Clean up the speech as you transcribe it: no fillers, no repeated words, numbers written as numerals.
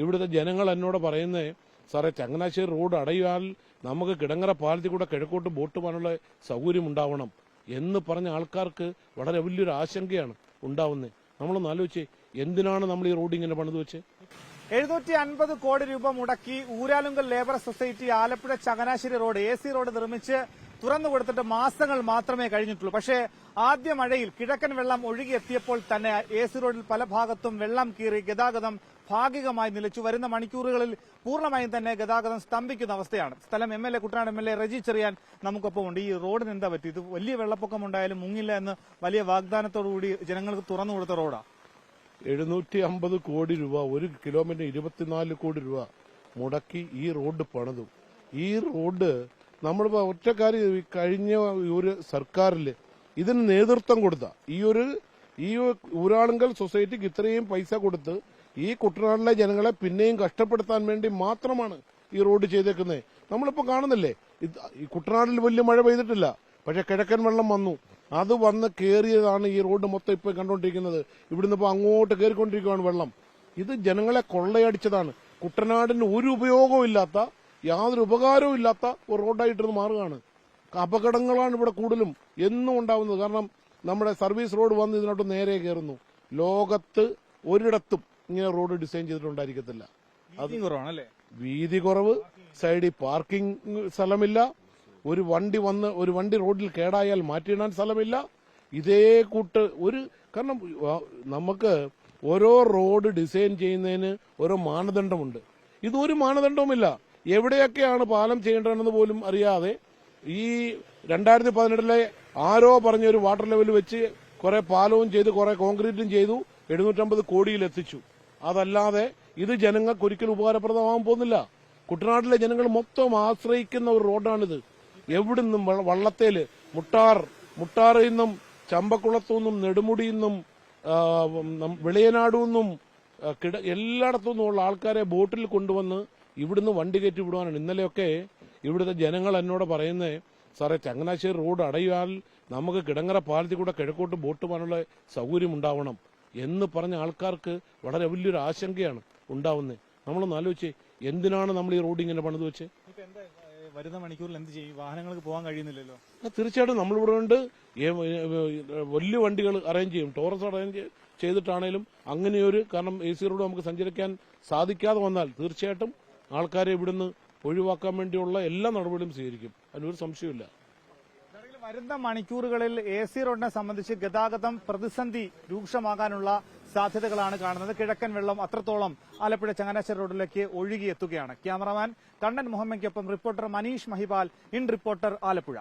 ഇവിടുത്തെ ജനങ്ങൾ എന്നോട് പറയുന്നത്, സാറേ ചങ്ങനാശ്ശേരി റോഡ് അടയാൽ നമുക്ക് കിടങ്ങറ പാലത്തിൽ കൂടെ കിഴക്കോട്ട് ബോട്ട് പോകാനുള്ള സൗകര്യം ഉണ്ടാവണം എന്ന് പറഞ്ഞ ആൾക്കാർക്ക് വളരെ വലിയൊരു ആശങ്കയാണ് ഉണ്ടാവുന്നത്. നമ്മളൊന്ന് ആലോചിച്ച്, എന്തിനാണ് നമ്മൾ ഈ റോഡ് ഇങ്ങനെ പണിത് വെച്ച്? 750 കോടി രൂപ മുടക്കി Uralungal labour society Alappuzha Changanassery road AC road നിർമ്മിച്ച് തുറന്നു കൊടുത്തിട്ട് മാസങ്ങൾ മാത്രമേ കഴിഞ്ഞിട്ടുള്ളൂ. പക്ഷേ ആദ്യ മഴയിൽ കിഴക്കൻ വെള്ളം ഒഴുകിയെത്തിയപ്പോൾ തന്നെ AC റോഡിൽ പല ഭാഗത്തും വെള്ളം കീറി ഗതാഗതം ഭാഗികമായി നിലച്ചു. വരുന്ന മണിക്കൂറുകളിൽ പൂർണ്ണമായും തന്നെ ഗതാഗതം സ്തംഭിക്കുന്ന അവസ്ഥയാണ്. സ്ഥലം MLA കുട്ടനാട് MLA റജി ചെറിയാൻ നമുക്കൊപ്പമുണ്ട്. ഈ റോഡിന് എന്താ പറ്റി? ഇത് വലിയ വെള്ളപ്പൊക്കം ഉണ്ടായാലും മുങ്ങില്ല എന്ന് വലിയ വാഗ്ദാനത്തോടുകൂടി ജനങ്ങൾക്ക് തുറന്നു കൊടുത്ത റോഡാണ്. 750 കോടി രൂപ, 1 കിലോമീറ്റർ 24 കോടി രൂപ മുടക്കി ഈ റോഡ് പണിതു. ഈ റോഡ് നമ്മളിപ്പോ ഒറ്റ കാര്യം, കഴിഞ്ഞ ഒരു സർക്കാരിൽ ഇതിന് നേതൃത്വം കൊടുത്ത ഈ ഊരാളുങ്കൽ സൊസൈറ്റിക്ക് ഇത്രയും പൈസ കൊടുത്ത് ഈ കുട്ടനാട്ടിലെ ജനങ്ങളെ പിന്നെയും കഷ്ടപ്പെടുത്താൻ വേണ്ടി മാത്രമാണ് ഈ റോഡ് ചെയ്തേക്കുന്നത്. നമ്മളിപ്പോ കാണുന്നില്ലേ, ഈ കുട്ടനാട്ടിൽ വലിയ മഴ പെയ്തിട്ടില്ല, പക്ഷെ കിഴക്കൻ വെള്ളം വന്നു. അത് വന്ന് കയറിയതാണ് ഈ റോഡ് മൊത്തം ഇപ്പൊ കണ്ടുകൊണ്ടിരിക്കുന്നത്. ഇവിടുന്ന് ഇപ്പൊ അങ്ങോട്ട് കയറിക്കൊണ്ടിരിക്കുകയാണ് വെള്ളം. ഇത് ജനങ്ങളെ കൊള്ളയടിച്ചതാണ്. കുട്ടനാടിന് ഒരു ഉപയോഗവും ഇല്ലാത്ത, യാതൊരു ഉപകാരവും ഇല്ലാത്ത ഒരു റോഡായിട്ടിരുന്ന് മാറുകയാണ്. അപകടങ്ങളാണ് ഇവിടെ കൂടുതലും എന്നും ഉണ്ടാവുന്നത്. കാരണം നമ്മുടെ സർവീസ് റോഡ് വന്ന് ഇതിനോട്ട് നേരെ കയറുന്നു. ലോകത്ത് ഒരിടത്തും ഇങ്ങനെ റോഡ് ഡിസൈൻ ചെയ്തിട്ടുണ്ടായിരിക്കത്തില്ല. വീതി കുറവ്, സൈഡിൽ പാർക്കിംഗ് സ്ഥലമില്ല, ഒരു വണ്ടി റോഡിൽ കേടായാൽ മാറ്റിയിടാൻ സ്ഥലമില്ല. ഇതേ കൂട്ട് കാരണം നമുക്ക് ഓരോ റോഡ് ഡിസൈൻ ചെയ്യുന്നതിന് ഓരോ മാനദണ്ഡമുണ്ട്. ഇതൊരു മാനദണ്ഡവുമില്ല. എവിടെയൊക്കെയാണ് പാലം ചെയ്യേണ്ടതെന്ന് പോലും അറിയാതെ ഈ 2018 ആരോ പറഞ്ഞ ഒരു വാട്ടർ ലെവൽ വെച്ച് കുറെ പാലവും ചെയ്തു, കുറെ കോൺക്രീറ്റും ചെയ്തു, 750 കോടിയിൽ എത്തിച്ചു. അതല്ലാതെ ഇത് ജനങ്ങൾക്ക് ഒരിക്കലും ഉപകാരപ്രദമാകാൻ പോകുന്നില്ല. കുട്ടനാട്ടിലെ ജനങ്ങൾ മൊത്തം ആശ്രയിക്കുന്ന ഒരു റോഡാണിത്. എവിടുന്നും വള്ളത്തേല് മുട്ടാറിൽ നിന്നും ചമ്പക്കുളത്തു നിന്നും നെടുമുടിയിൽ നിന്നും വെളിയനാടു നിന്നും എല്ലായിടത്തു നിന്നുമുള്ള ആൾക്കാരെ ബോട്ടിൽ കൊണ്ടുവന്ന് ഇവിടുന്ന് വണ്ടി കയറ്റി വിടുവാനാണ്. ഇന്നലെയൊക്കെ ഇവിടുത്തെ ജനങ്ങൾ എന്നോട് പറയുന്നത്, സാറേ ചങ്ങനാശ്ശേരി റോഡ് അടയാൽ നമുക്ക് കിടങ്ങറ പാലത്തിൽ കൂടെ കിഴക്കോട്ട് ബോട്ട് പോകാനുള്ള സൗകര്യം ഉണ്ടാവണം എന്ന് പറഞ്ഞ ആൾക്കാർക്ക് വളരെ വലിയൊരു ആശങ്കയാണ് ഉണ്ടാവുന്നത്. നമ്മളൊന്ന് ആലോചിച്ച്, എന്തിനാണ് നമ്മൾ ഈ റോഡ് ഇങ്ങനെ പണിത് വെച്ച്? വരുന്ന മണിക്കൂറിൽ എന്ത് ചെയ്യും? വാഹനങ്ങൾക്ക് പോകാൻ കഴിയുന്നില്ലല്ലോ. തീർച്ചയായിട്ടും നമ്മളിവിടെ ഉണ്ട്. വലിയ വണ്ടികൾ അറേഞ്ച് ചെയ്യും, ടോറസ് അറേഞ്ച് ചെയ്തിട്ടാണേലും അങ്ങനെയൊരു, കാരണം AC റോഡ് നമുക്ക് സഞ്ചരിക്കാൻ സാധിക്കാതെ വന്നാൽ തീർച്ചയായിട്ടും ആൾക്കാരെ ഇവിടുന്ന് ഒഴിവാക്കാൻ വേണ്ടിയുള്ള എല്ലാ നടപടിയും സ്വീകരിക്കും. അതിനൊരു സംശയമില്ല. വരുന്ന മണിക്കൂറുകളിൽ AC റോഡിനെ സംബന്ധിച്ച് ഗതാഗതം പ്രതിസന്ധി രൂക്ഷമാകാനുള്ള സാധ്യതകളാണ് കാണുന്നത്. കിഴക്കൻ വെള്ളം അത്രത്തോളം ആലപ്പുഴ ചങ്ങനാശ്ശേരി റോഡിലേക്ക് ഒഴുകിയെത്തുകയാണ്. ക്യാമറാമാൻ കണ്ണൻ മുഹമ്മയ്ക്കൊപ്പം reporter Manish Mahipal, in Reporter, Alappuzha.